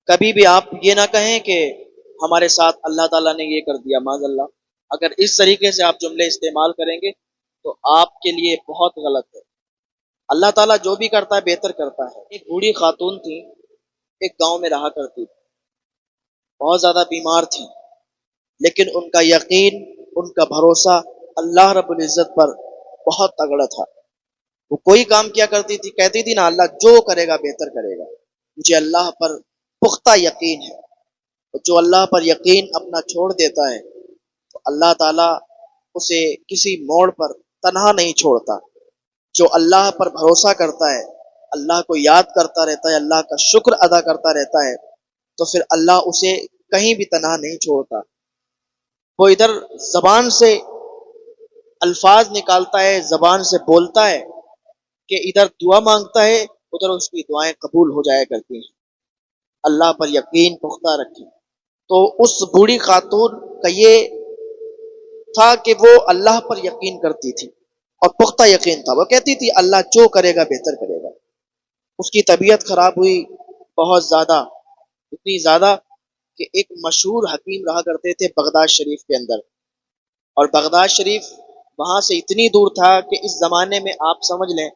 کبھی بھی آپ یہ نہ کہیں کہ ہمارے ساتھ اللہ تعالیٰ نے یہ کر دیا، معاذ اللہ۔ اگر اس طریقے سے آپ جملے استعمال کریں گے تو آپ کے لیے بہت غلط ہے۔ اللہ تعالیٰ جو بھی کرتا ہے بہتر کرتا ہے۔ ایک بوڑھی خاتون تھی، ایک گاؤں میں رہا کرتی تھی، بہت زیادہ بیمار تھی، لیکن ان کا یقین، ان کا بھروسہ اللہ رب العزت پر بہت تگڑا تھا۔ وہ کوئی کام کیا کرتی تھی، کہتی تھی نا اللہ جو کرے گا بہتر کرے گا، مجھے اللہ پر پختہ یقین ہے۔ جو اللہ پر یقین اپنا چھوڑ دیتا ہے تو اللہ تعالیٰ اسے کسی موڑ پر تنہا نہیں چھوڑتا۔ جو اللہ پر بھروسہ کرتا ہے، اللہ کو یاد کرتا رہتا ہے، اللہ کا شکر ادا کرتا رہتا ہے، تو پھر اللہ اسے کہیں بھی تنہا نہیں چھوڑتا۔ وہ ادھر زبان سے الفاظ نکالتا ہے، زبان سے بولتا ہے کہ ادھر دعا مانگتا ہے، ادھر اس کی دعائیں قبول ہو جایا کرتی ہیں۔ اللہ پر یقین پختہ رکھیں۔ تو اس بوڑھی خاتون کا یہ تھا کہ وہ اللہ پر یقین کرتی تھی اور پختہ یقین تھا۔ وہ کہتی تھی اللہ جو کرے گا بہتر کرے گا۔ اس کی طبیعت خراب ہوئی بہت زیادہ، اتنی زیادہ کہ ایک مشہور حکیم رہا کرتے تھے بغداد شریف کے اندر، اور بغداد شریف وہاں سے اتنی دور تھا کہ اس زمانے میں آپ سمجھ لیں،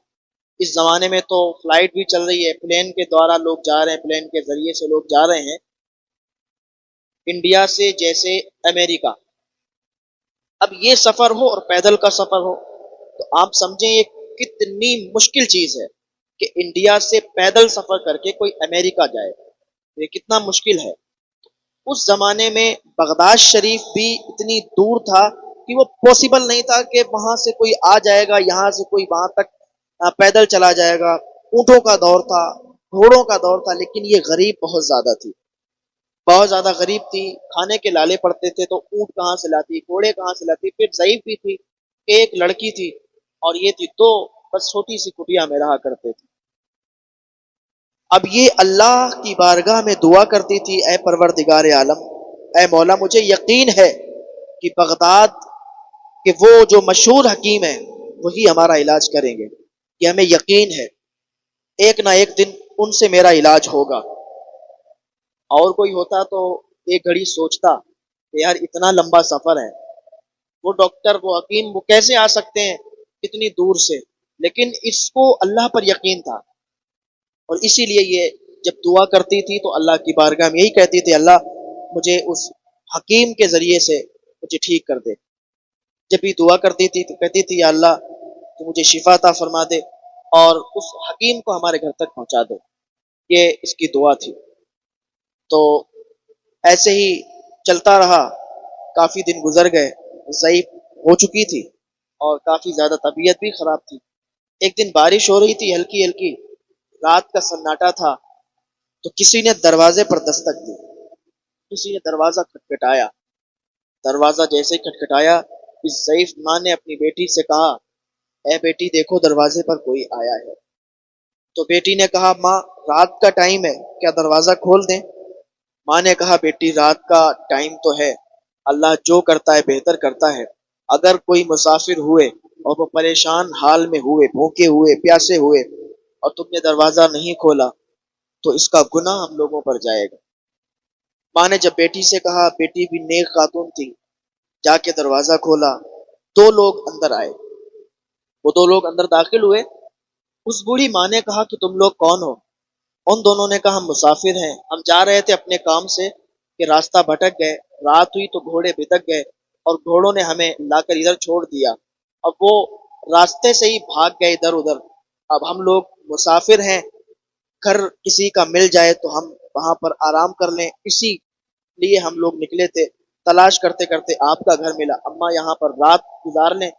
اس زمانے میں تو فلائٹ بھی چل رہی ہے، پلین کے دوارا لوگ جا رہے ہیں، پلین کے ذریعے سے لوگ جا رہے ہیں انڈیا سے جیسے امریکہ۔ اب یہ سفر ہو اور پیدل کا سفر ہو تو آپ سمجھیں یہ کتنی مشکل چیز ہے کہ انڈیا سے پیدل سفر کر کے کوئی امریکہ جائے، یہ کتنا مشکل ہے۔ اس زمانے میں بغداد شریف بھی اتنی دور تھا کہ وہ پاسبل نہیں تھا کہ وہاں سے کوئی آ جائے گا، یہاں سے کوئی وہاں تک پیدل چلا جائے گا۔ اونٹوں کا دور تھا، گھوڑوں کا دور تھا، لیکن یہ غریب بہت زیادہ تھی، بہت زیادہ غریب تھی۔ کھانے کے لالے پڑتے تھے تو اونٹ کہاں سے لاتی، گھوڑے کہاں سے لاتی، پھر ضعیف بھی تھی، ایک لڑکی تھی اور یہ تھی دو، بس چھوٹی سی کٹیا میں رہا کرتے تھے۔ اب یہ اللہ کی بارگاہ میں دعا کرتی تھی، اے پروردگار عالم، اے مولا مجھے یقین ہے کہ بغداد کہ وہ جو مشہور حکیم ہیں وہی ہمارا علاج کریں گے، یہ ہمیں یقین ہے، ایک نہ ایک دن ان سے میرا علاج ہوگا۔ اور کوئی ہوتا تو ایک گھڑی سوچتا کہ یار اتنا لمبا سفر ہے، وہ ڈاکٹر، وہ حکیم، وہ کیسے آ سکتے ہیں اتنی دور سے، لیکن اس کو اللہ پر یقین تھا، اور اسی لیے یہ جب دعا کرتی تھی تو اللہ کی بارگاہ میں یہی کہتی تھی اللہ مجھے اس حکیم کے ذریعے سے مجھے ٹھیک کر دے۔ جب بھی دعا کرتی تھی تو کہتی تھی یا اللہ تو مجھے شفا عطا فرما دے اور اس حکیم کو ہمارے گھر تک پہنچا دے۔ یہ اس کی دعا تھی۔ تو ایسے ہی چلتا رہا، کافی دن گزر گئے، ضعیف ہو چکی تھی اور کافی زیادہ طبیعت بھی خراب تھی۔ ایک دن بارش ہو رہی تھی ہلکی ہلکی، رات کا سناٹا تھا، تو کسی نے دروازے پر دستک دی، کسی نے دروازہ کھٹکھٹایا۔ دروازہ جیسے ہی کھٹکھٹایا، اس ضعیف ماں نے اپنی بیٹی سے کہا اے بیٹی دیکھو دروازے پر کوئی آیا ہے۔ تو بیٹی نے کہا ماں رات کا ٹائم ہے، کیا دروازہ کھول دیں؟ ماں نے کہا بیٹی رات کا ٹائم تو ہے، اللہ جو کرتا ہے بہتر کرتا ہے۔ اگر کوئی مسافر ہوئے اور وہ پریشان حال میں ہوئے، بھوکے ہوئے، پیاسے ہوئے، اور تم نے دروازہ نہیں کھولا تو اس کا گناہ ہم لوگوں پر جائے گا۔ ماں نے جب بیٹی سے کہا، بیٹی بھی نیک خاتون تھی، جا کے دروازہ کھولا، دو لوگ اندر آئے۔ وہ دو لوگ اندر داخل ہوئے۔ اس بوڑھی ماں نے کہا کہ تم لوگ کون ہو؟ ان دونوں نے کہا ہم مسافر ہیں، ہم جا رہے تھے اپنے کام سے کہ راستہ بھٹک گئے، رات ہوئی تو گھوڑے بھٹک گئے اور گھوڑوں نے ہمیں لا کر ادھر چھوڑ دیا، اب وہ راستے سے ہی بھاگ گئے ادھر ادھر۔ اب ہم لوگ مسافر ہیں، گھر کسی کا مل جائے تو ہم وہاں پر آرام کر لیں، اسی لیے ہم لوگ نکلے تھے۔ تلاش کرتے کرتے آپ کا گھر ملا، اماں یہاں پر رات گزار لیں،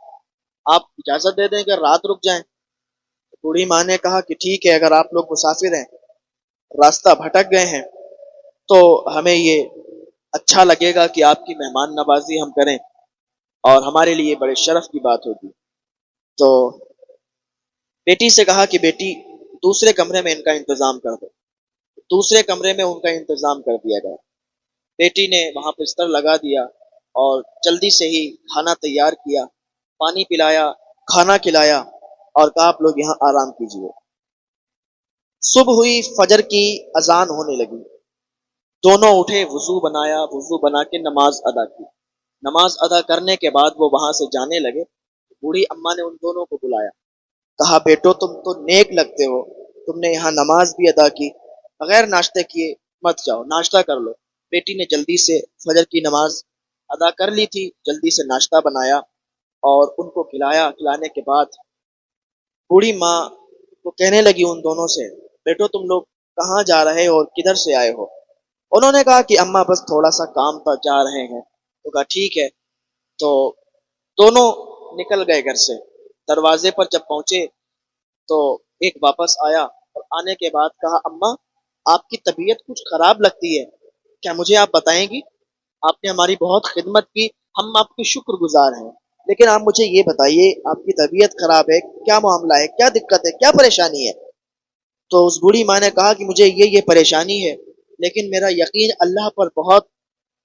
آپ اجازت دے دیں کہ رات رک جائیں؟ بوڑھی ماں نے کہا کہ ٹھیک ہے، اگر آپ لوگ مسافر ہیں، راستہ بھٹک گئے ہیں، تو ہمیں یہ اچھا لگے گا کہ آپ کی مہمان نوازی ہم کریں اور ہمارے لیے بڑے شرف کی بات ہوگی۔ تو بیٹی سے کہا کہ بیٹی دوسرے کمرے میں ان کا انتظام کر دو۔ دوسرے کمرے میں ان کا انتظام کر دیا گیا۔ بیٹی نے وہاں بستر لگا دیا اور جلدی سے ہی کھانا تیار کیا، پانی پلایا، کھانا کھلایا اور کہا آپ لوگ یہاں آرام کیجیے۔ صبح ہوئی، فجر کی اذان ہونے لگی، दोनों उठे, वजू बनाया, वजू बना के नमाज अदा की। नमाज अदा करने के बाद वो वहां से जाने लगे। बूढ़ी अम्मा ने उन दोनों को बुलाया, कहा बेटो तुम तो नेक लगते हो, तुमने यहाँ नमाज भी अदा की, बगैर नाश्ते किए मत जाओ, नाश्ता कर लो। बेटी ने जल्दी से फजर की नमाज अदा कर ली थी, जल्दी से नाश्ता बनाया और उनको खिलाया। खिलाने के बाद बूढ़ी माँ तो कहने लगी उन दोनों से, बेटो तुम लोग कहाँ जा रहे हो और किधर से आए हो? उन्होंने कहा कि अम्मा बस थोड़ा सा काम पर जा रहे हैं। तो कहा ठीक है। तो दोनों निकल गए घर से। दरवाजे पर जब पहुंचे तो एक वापस आया और आने के बाद कहा, अम्मा आपकी तबीयत कुछ खराब लगती है, क्या मुझे आप बताएंगी? आपने हमारी बहुत खिदमत की, हम आपके शुक्रगुजार हैं, लेकिन आप मुझे ये बताइए आपकी तबीयत खराब है, क्या मामला है, क्या दिक्कत है, क्या परेशानी है? तो उस बूढ़ी माँ ने कहा कि मुझे ये परेशानी है, लेकिन मेरा यकीन अल्लाह पर बहुत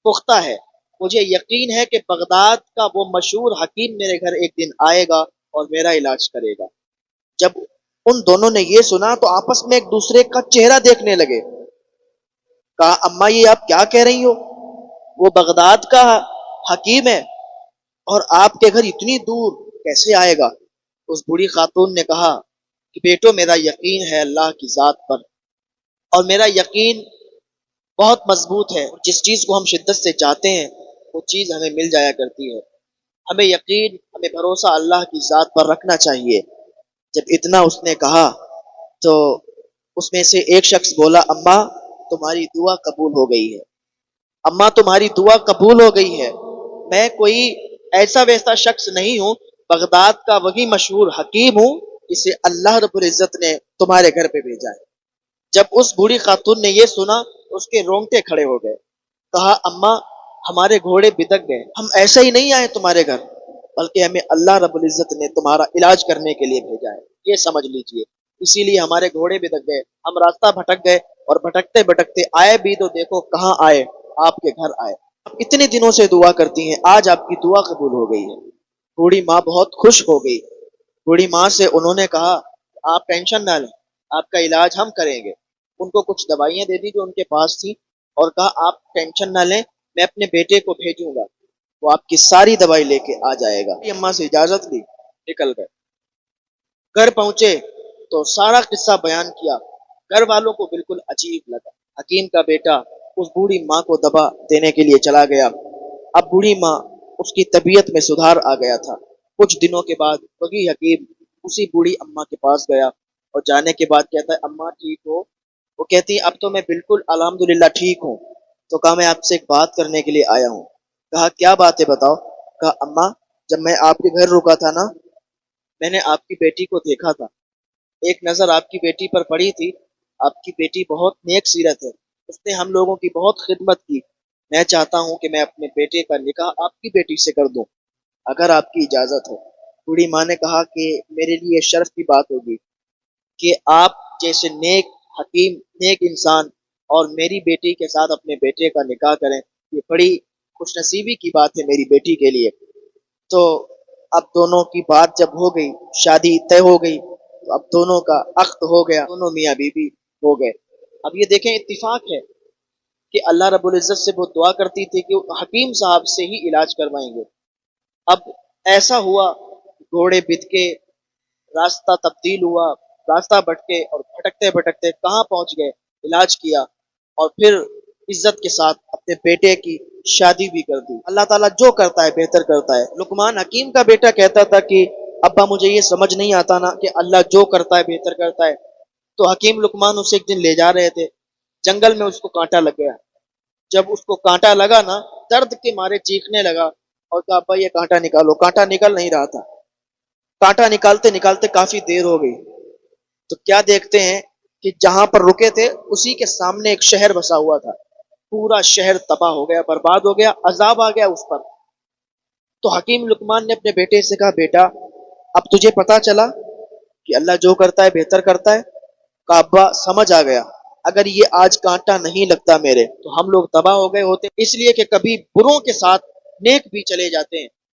पुख्ता है। मुझे यकीन है कि बगदाद का वो मशहूर हकीम मेरे घर एक दिन आएगा और मेरा इलाज करेगा। जब उन दोनों ने ये सुना तो आपस में एक दूसरे का चेहरा देखने लगे। कहा, अम्मा ये आप क्या कह रही हो? वो बगदाद का हकीम है और आपके घर इतनी दूर कैसे आएगा? उस बूढ़ी खातून ने कहा कि बेटो मेरा यकीन है अल्लाह की जात पर, और मेरा यकीन बहुत मजबूत है। जिस चीज को हम शिद्दत से चाहते हैं वो चीज हमें मिल जाया करती है। हमें यकीन, हमें भरोसा अल्लाह की जात पर रखना चाहिए। जब इतना उसने कहा तो उसमें से एक शख्स बोला, अम्मा तुम्हारी दुआ कबूल हो गई है, अम्मा तुम्हारी दुआ कबूल हो गई है। मैं कोई ऐसा वैसा शख्स नहीं हूँ, बगदाद का वही मशहूर हकीम हूँ जिसे अल्लाह रब्बुल इज्जत ने तुम्हारे घर पे भेजा है। जब उस बूढ़ी खातून ने ये सुना तो उसके रोंगटे खड़े हो गए। कहा, अम्मा हमारे घोड़े बिदक गए, हम ऐसे ही नहीं आए तुम्हारे घर, बल्कि हमें अल्लाह रब्बुल इज्जत ने तुम्हारा इलाज करने के लिए भेजा है, ये समझ लीजिए। इसीलिए हमारे घोड़े बिदक गए, हम रास्ता भटक गए और भटकते भटकते आए भी तो देखो कहाँ आए, आपके घर आए। आप इतने दिनों से दुआ करती हैं, आज आपकी दुआ कबूल हो गई है। बूढ़ी माँ बहुत खुश हो गई। बूढ़ी माँ से उन्होंने कहा, आप टेंशन ना लें, आपका इलाज हम करेंगे। उनको कुछ दवाइयां दे दी जो उनके पास थी और कहा, आप टेंशन ना लें, मैं अपने बेटे को भेजूंगा, वो आपकी सारी दवाई लेके आ जाएगा। अम्मा से इजाजत ली, निकल गए। घर पहुंचे तो सारा किस्सा बयान किया। घर वालों को बिल्कुल अजीब लगा। हकीम का बेटा उस बूढ़ी माँ को दवा देने के लिए चला गया। अब बूढ़ी माँ, उसकी तबीयत में सुधार आ गया था। कुछ दिनों के बाद वही हकीम उसी बूढ़ी अम्मा के पास गया और जाने के बाद कहता है, अम्मा ठीक हो? वो कहती है, अब तो मैं बिल्कुल अल्हम्दुलिल्लाह ठीक हूँ। तो कहा, मैं आपसे एक बात करने के लिए आया हूँ। कहा, क्या बात है बताओ? कहा, अम्मा जब मैं आपके घर रुका था ना, मैंने आपकी बेटी को देखा था, एक नजर आपकी बेटी पर पड़ी थी। आपकी बेटी बहुत नेक सीरत है, उसने हम लोगों की बहुत खिदमत की। मैं चाहता हूँ कि मैं अपने बेटे का निकाह आपकी बेटी से कर दूं, अगर आपकी इजाजत हो। बूढ़ी माँ ने कहा कि मेरे लिए शर्फ की बात होगी कि आप जैसे नेक हकीम, नेक इंसान और मेरी बेटी के साथ अपने बेटे का निकाह करें, ये बड़ी खुशनसीबी की बात है मेरी बेटी के लिए। तो अब दोनों की बात जब हो गई, शादी तय हो गई, तो अब दोनों का अख्त हो गया, दोनों मियाँ बीवी हो गए। अब ये देखें, इत्तिफाक है कि अल्लाह रब्बुल इज्जत से वो दुआ करती थी कि हकीम साहब से ही इलाज करवाएंगे। अब ऐसा हुआ, घोड़े बिद के रास्ता तब्दील हुआ, रास्ता भटके और भटकते भटकते कहाँ पहुंच गए, इलाज किया और फिर इज्जत के साथ अपने बेटे की शादी भी कर दी। अल्लाह ताला जो करता है बेहतर करता है। लुकमान हकीम का बेटा कहता था कि अब्बा मुझे ये समझ नहीं आता ना कि अल्लाह जो करता है बेहतर करता है। तो हकीम लुकमान उसे एक दिन ले जा रहे थे, जंगल में उसको कांटा लग गया। जब उसको कांटा लगा ना, दर्द के मारे चीखने लगा और कहा, अब्बा ये कांटा निकालो। कांटा निकल नहीं रहा था। कांटा निकालते निकालते काफी देर हो गई तो क्या देखते हैं कि जहां पर रुके थे उसी के सामने एक शहर बसा हुआ था। पूरा शहर तबाह हो गया, बर्बाद हो गया, अजाब आ गया उस पर। तो हकीम लुकमान ने अपने बेटे से कहा, बेटा अब तुझे पता चला कि अल्लाह जो करता है बेहतर करता है? कहा, अब्बा समझ आ गया, अगर ये आज कांटा नहीं लगता मेरे तो हम लोग तबाह हो गए होते। इसलिए कि कभी बुरों के साथ नेक भी चले जाते हैं।